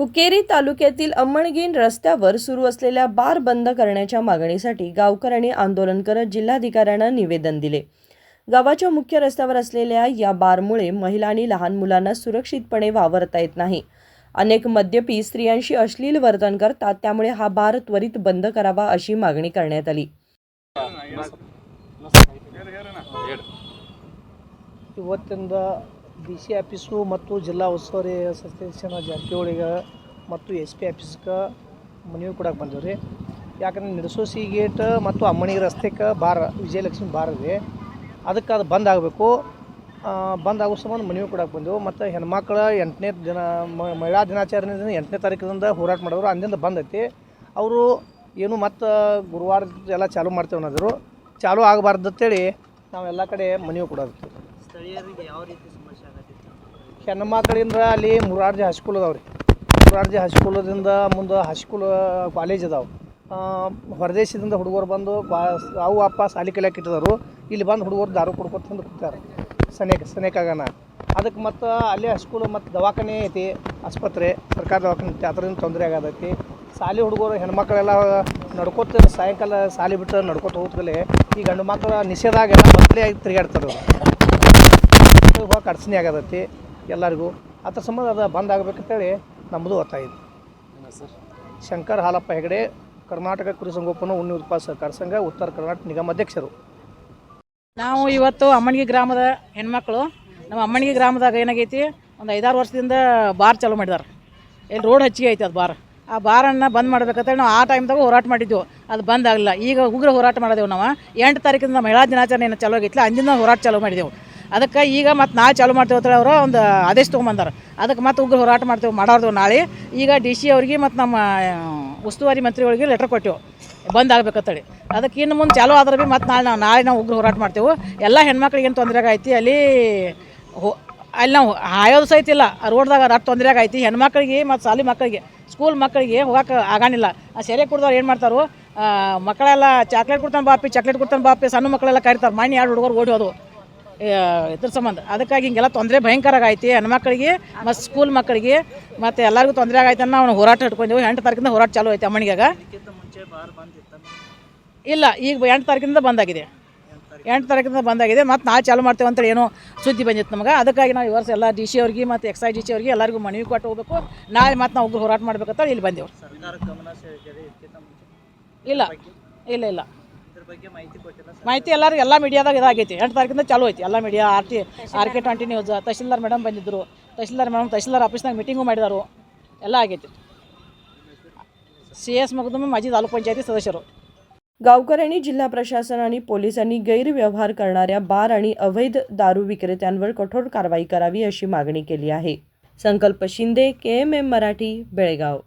हुक्केरी तालुक्यातील अम्मणगीण रस्त्यावर सुरू असलेल्या बार बंद करण्याच्या मागणीसाठी गावकऱ्यांनी आंदोलन करत जिल्हाधिकाऱ्यांना निवेदन दिले। गावाच्या मुख्य रस्त्यावर असलेल्या या बारमुळे महिला आणि लहान मुलांना सुरक्षितपणे वावरता येत नाही। अनेक मद्यपी स्त्रियांशी अश्लील वर्तन करतात, त्यामुळे हा बार त्वरित बंद करावा अशी मागणी करण्यात आली। ಇವತ್ತಿಂದ ಡಿ.ಸಿ ಆಫೀಸು ಮತ್ತು ಜಿಲ್ಲಾ ಉಸ್ತುವಾರಿ ಸಚಿವ ಜಾರಕಿಹೊಳಿಗೆ ಮತ್ತು SP ಆಫೀಸ್ಗೆ ಮನವಿ ಕೊಡಕ್ಕೆ ಬಂದೀವಿ ರೀ। ಯಾಕಂದ್ರೆ ನಿಡಸೋಸಿ ಗೇಟ್ ಮತ್ತು ಅಮ್ಮಣಿಗೆ ರಸ್ತೆಗೆ ಬಾರ್ ವಿಜಯಲಕ್ಷ್ಮಿ ಬಾರ್ ಇದೆ, ಅದಕ್ಕೆ ಅದು ಬಂದ್ ಆಗಬೇಕು। ಬಂದ್ ಆಗೋ ಸಂಬಂಧ ಮನವಿ ಕೊಡಕ್ಕೆ ಬಂದೆವು। ಮತ್ತು ಹೆಣ್ಮಕ್ಳು 8ನೇ ದಿನ ಮಹಿಳಾ ದಿನಾಚರಣೆ 8ನೇ ತಾರೀಕಿನಿಂದ ಹೋರಾಟ ಮಾಡಿದ್ರು, ಅಂದಿಂದ ಬಂದ್ ಐತಿ। ಅವರು ಏನು ಮತ್ತು ಗುರುವಾರ ಎಲ್ಲ ಚಾಲೂ ಮಾಡ್ತೇವೆ ಅನ್ನೋದ್ರು, ಚಾಲೂ ಆಗಬಾರ್ದು ಅಂತೇಳಿ ನಾವೆಲ್ಲ ಕಡೆ ಮನವಿ ಕೊಡೋದು। ಸ್ಥಳೀಯರಿಗೆ ಯಾವ ರೀತಿ ಸಮಸ್ಯೆ ಆಗತ್ತಿತ್ತು? ಹೆಣ್ಮಕ್ಳಿಂದ ಅಲ್ಲಿ ಮುರಾರ್ಜಿ ಹೈಸ್ಕೂಲ್ ಅದಾವೆ ರೀ, ಮುರಾರ್ಜಿ ಹೈಸ್ಕೂಲದಿಂದ ಮುಂದೆ ಹೈಸ್ಕೂಲ್ ಕಾಲೇಜ್ ಅದಾವೆ। ಹೊರದೇಶದಿಂದ ಹುಡುಗರು ಬಂದು ಅವು ಅಪ್ಪ ಸಾಲಿ ಕಲಿಯಕ್ಕೆ ಇಟ್ಟಿದ್ದಾರೆ, ಇಲ್ಲಿ ಬಂದು ಹುಡುಗರು ದಾರು ಕುಡ್ಕೊತ ತಿಂದು ಕೂತಾರೆ ಸನೇಕಾಗನ। ಅದಕ್ಕೆ ಮತ್ತು ಅಲ್ಲೇ ಹೈಸ್ಕೂಲು ಮತ್ತು ದವಾಖಾನೆ ಐತಿ, ಆಸ್ಪತ್ರೆ ಸರ್ಕಾರ ದವಾಖಾನೆ ಐತಿ, ಅದರಿಂದ ತೊಂದರೆ ಆಗತೈತಿ। ಸಾಲಿ ಹುಡುಗರು ಹೆಣ್ಮಕ್ಳೆಲ್ಲ ನಡ್ಕೋತ ಸಾಯಂಕಾಲ ಸಾಲಿ ಬಿಟ್ಟು ನಡ್ಕೋತ ಹೋಗ್ತಲೇ ಈ ಗಂಡು ಮಕ್ಕಳ ನಿಷೇಧಾಗೆಲ್ಲ ಮಕ್ಕಳೇ ಆಗಿ ತಿರುಗಾಡ್ತಾರೆ, ಹೋಗಕ್ಕೆ ಅಡಚಣೆ ಆಗತೈತಿ ಎಲ್ಲರಿಗೂ। ಅದ್ರ ಸಂಬಂಧ ಅದು ಬಂದ್ ಆಗಬೇಕಂತೇಳಿ ನಮ್ಮದು ಒತ್ತಾಯ ಇದೆ। ಶಂಕರ್ ಹಾಲಪ್ಪ ಹೆಗಡೆ, ಕರ್ನಾಟಕ ಕುರಿ ಸಂಗೋಪನಾ ಉಣ್ಣೆ ಉತ್ಪಾದಕ ಸಹಕಾರ ಸಂಘ, ಉತ್ತರ ಕರ್ನಾಟಕ ನಿಗಮ ಅಧ್ಯಕ್ಷರು। ನಾವು ಇವತ್ತು ಅಮ್ಮಣಿಗೆ ಗ್ರಾಮದ ಹೆಣ್ಮಕ್ಳು, ನಮ್ಮ ಅಮ್ಮಣಿಗೆ ಗ್ರಾಮದಾಗ ಏನಾಗೈತಿ, ಒಂದು 5-6 ವರ್ಷದಿಂದ ಬಾರ್ ಚಾಲೂ ಮಾಡಿದ್ದಾರೆ। ಇಲ್ಲಿ ರೋಡ್ ಹಚ್ಚಿಗೆ ಐತಿ ಅದು ಬಾರ್, ಆ ಬಾರನ್ನು ಬಂದ್ ಮಾಡ್ಬೇಕಂತೇಳಿ ನಾವು ಆ ಟೈಮ್ದಾಗ ಹೋರಾಟ ಮಾಡಿದ್ದೆವು, ಅದು ಬಂದ್ ಆಗಲಿಲ್ಲ। ಈಗ ಉಗ್ರ ಹೋರಾಟ ಮಾಡಿದೆವು ನಾವು 8 ತಾರೀಕಿಂದ ಮಹಿಳಾ ದಿನಾಚರಣೆ ಏನು ಚಾಲೂ ಆಗೈತಿಲ್ಲ, ಅಂದಿನ ಹೋರಾಟ ಚಾಲೂ ಮಾಡಿದೆವು। ಅದಕ್ಕೆ ಈಗ ಮತ್ತು ನಾಳೆ ಚಾಲೂ ಮಾಡ್ತೇವೆ ಅಂತೇಳಿ ಅವರು ಒಂದು ಆದೇಶ ತೊಗೊಂಬಂದಾರೆ, ಅದಕ್ಕೆ ಮತ್ತೆ ಉಗ್ರ ಹೋರಾಟ ಮಾಡೋದು ನಾಳೆ। ಈಗ DC ಅವ್ರಿಗೆ ಮತ್ತು ನಮ್ಮ ಉಸ್ತುವಾರಿ ಮಂತ್ರಿಗಳಿಗೆ ಲೆಟರ್ ಕೊಟ್ಟೆವು ಬಂದ್ ಆಗ್ಬೇಕಂತೇಳಿ। ಅದಕ್ಕೆ ಇನ್ನು ಮುಂದೆ ಚಾಲೂ ಆದ್ರೆ ಭೀ ಮತ್ತು ನಾಳೆ ನಾವು ಉಗ್ರ ಹೋರಾಟ ಮಾಡ್ತೇವೆ। ಎಲ್ಲ ಹೆಣ್ಮಕ್ಳಿಗೆ ಏನು ತೊಂದರೆ ಆಗೈತಿ, ಅಲ್ಲಿ ನಾವು ಹಾಯೋದು ಸಹಿತ ಇಲ್ಲ, ರೋಡ್ದಾಗ ರಟ್ಟು ತೊಂದರೆ ಆಗೈತಿ ಹೆಣ್ಮಕ್ಳಿಗೆ ಮತ್ತು ಸಾಲಿ ಮಕ್ಕಳಿಗೆ, ಸ್ಕೂಲ್ ಮಕ್ಕಳಿಗೆ ಹೋಗಕ್ಕೆ ಆಗಾನಿಲ್ಲ। ಸೆರೆ ಕುಡ್ದವ್ರು ಏನು ಮಾಡ್ತಾರೆ, ಮಕ್ಕಳೆಲ್ಲ ಚಾಕ್ಲೇಟ್ ಕೊಡ್ತಾನೆ ಬಾಪಿ ಸಣ್ಣ ಮಕ್ಕಳೆಲ್ಲ ಕರಿತಾರೆ, ಮಣ್ಣು 2 ಹುಡುಗರು ಓಡಿ ಹೋದವು ಇದ್ರ ಸಂಬಂಧ। ಅದಕ್ಕಾಗಿ ಹಿಂಗೆಲ್ಲ ತೊಂದರೆ ಭಯಂಕರ ಆಗೈತಿ ಹೆಣ್ಮಕ್ಳಿಗೆ ಮತ್ತು ಸ್ಕೂಲ್ ಮಕ್ಕಳಿಗೆ ಮತ್ತು ಎಲ್ಲರಿಗೂ ತೊಂದರೆ ಆಗೈತೆ ನಾವು ಹೋರಾಟ ಇಟ್ಕೊಂಡೆವು। 8 ತಾರೀಕಿಂದ ಹೋರಾಟ ಚಾಲೂ ಐತೆ ಅಮ್ಮಣಿಗಾಗ। ಇಲ್ಲ, ಈಗ 8 ತಾರೀಕಿಂದ ಬಂದಾಗಿದೆ, 8 ತಾರೀಕಿಂದ ಬಂದಾಗಿದೆ, ಮತ್ತು ನಾಳೆ ಚಾಲೂ ಮಾಡ್ತೇವೆ ಅಂತೇಳಿ ಏನೋ ಸುದ್ದಿ ಬಂದಿತ್ತು ನಮಗೆ। ಅದಕ್ಕಾಗಿ ನಾವು ಈ ವರ್ಷ ಎಲ್ಲ DC ಅವ್ರಿಗೆ ಮತ್ತು ಎಕ್ಸೈಸ್ DC ಅವ್ರಿಗೆ ಎಲ್ಲರಿಗೂ ಮನವಿ ಕೊಟ್ಟು ಹೋಗಬೇಕು, ನಾಳೆ ಮತ್ತು ನಾವು ಉಗ್ರ ಹೋರಾಟ ಮಾಡ್ಬೇಕಂತ ಇಲ್ಲಿ ಬಂದೆವು। ಇಲ್ಲ ಇಲ್ಲ ಇಲ್ಲ ಮಾಹಿತಿ ಎಲ್ಲ ಮೀಡಿಯಾದಾಗ ಇದಾಗೈತಿ। 8 ತಾರೀಕಿಂದ ಚಾಲೂ ಐತಿ ಎಲ್ಲ media, RK 20 news, tahsildar madam ಬಂದಿದ್ದರು, ತಹಶೀಲ್ದಾರ್ ಆಫೀಸ್ನಾಗ ಮೀಟಿಂಗು ಮಾಡಿದರು, ಎಲ್ಲ ಆಗೈತಿ। CS मखदूम माजी तालुका पंचायती सदस्यರು। गावकऱ्यांनी जिल्हा प्रशासन आणि पोलिसांनी गैरव्यवहार करणाऱ्या बार आणि अवैध दारू विक्रेत्यांवर कठोर कारवाई करावी अशी मागणी केली आहे। संकल्प शिंदे, KMM मराठी, बेळगाव।